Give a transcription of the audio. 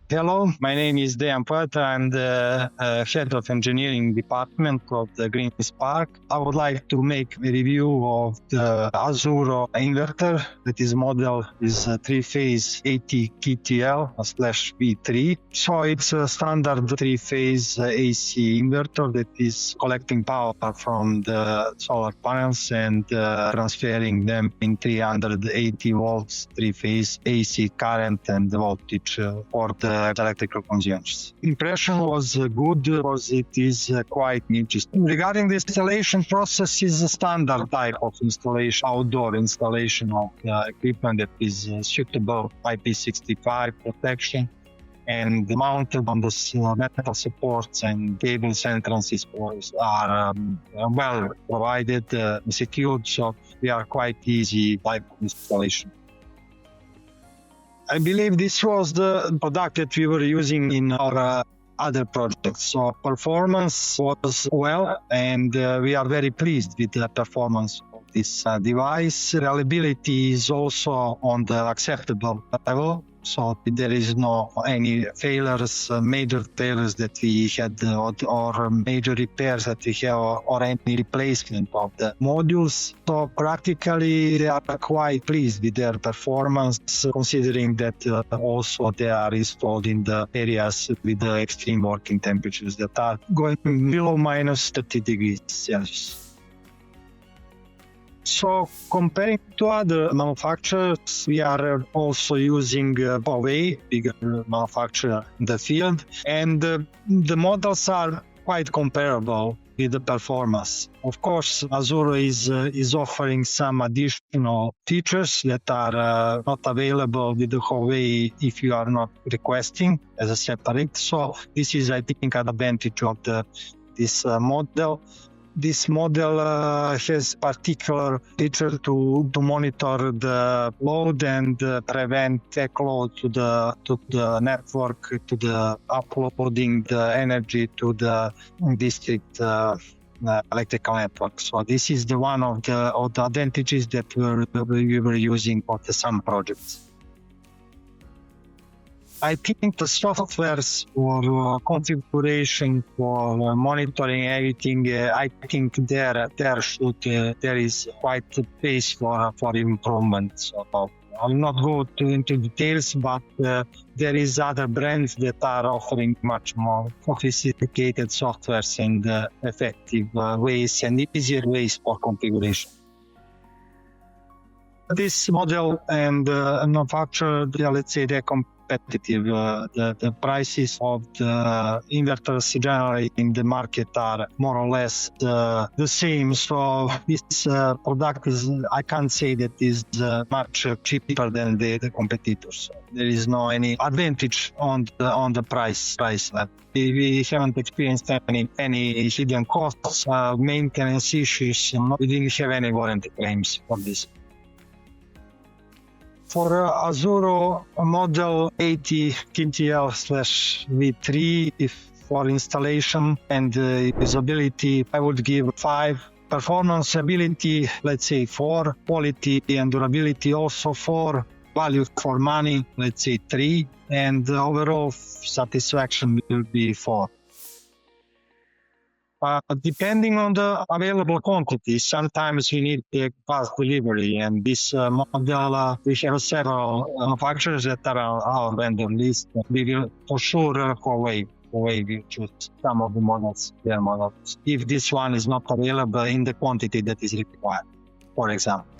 Hello, my name is Dejan Pojatar. I'm the head of engineering department of the Green Spark. I would like to make a review of the Azzurro inverter. That is model is a three-phase 80 KTL/V3. So it's a standard three-phase AC inverter that is collecting power from the solar panels and transferring them in 380 volts three-phase AC current and voltage for the electrical consumers. Impression was good because it is quite interesting. Regarding the installation process, is a standard type of installation, outdoor installation of equipment that is suitable IP65 protection and mounted on the metal supports and cables and transistors are well provided, secured, so they are quite easy type of installation. I believe this was the product that we were using in our other projects. So performance was well, and we are very pleased with the performance of this device. Reliability is also on the acceptable level. So there is no any failures, major failures that we had or major repairs that we have or any replacement of the modules. So practically they are quite pleased with their performance, considering that also they are installed in the areas with the extreme working temperatures that are going below minus 30 degrees Celsius. So comparing to other manufacturers, we are also using Huawei, bigger manufacturer in the field, and the models are quite comparable with the performance. Of course, Azzurro is offering some additional features that are not available with the Huawei if you are not requesting as a separate. So this is, I think, an advantage of this model. This model has particular feature to monitor the load and prevent tech load to the network, to the uploading the energy to the district electrical network. So this is the one of the advantages that we were using for some projects. I think the softwares for configuration, for monitoring everything, I think there is quite a space for improvement. So I will not go into details, but there is other brands that are offering much more sophisticated softwares and effective ways and easier ways for configuration. This model and manufacturer, let's say, they're competitive. The prices of the inverters generally in the market are more or less the same. So this product is, I can't say that is much cheaper than the competitors. There is no any advantage on the price level. We haven't experienced any hidden costs, maintenance issues. We didn't have any warranty claims for this. For Azzurro model 80 KTL/V3, if for installation and usability, I would give 5. Performance ability, let's say 4. Quality and durability also 4. Value for money, let's say 3. And overall satisfaction will be 4. Depending on the available quantity, sometimes we need a fast delivery, and this model, we have several manufacturers that are on our vendor list. We will, for sure, Huawei will choose some of the models, their models, if this one is not available in the quantity that is required, for example.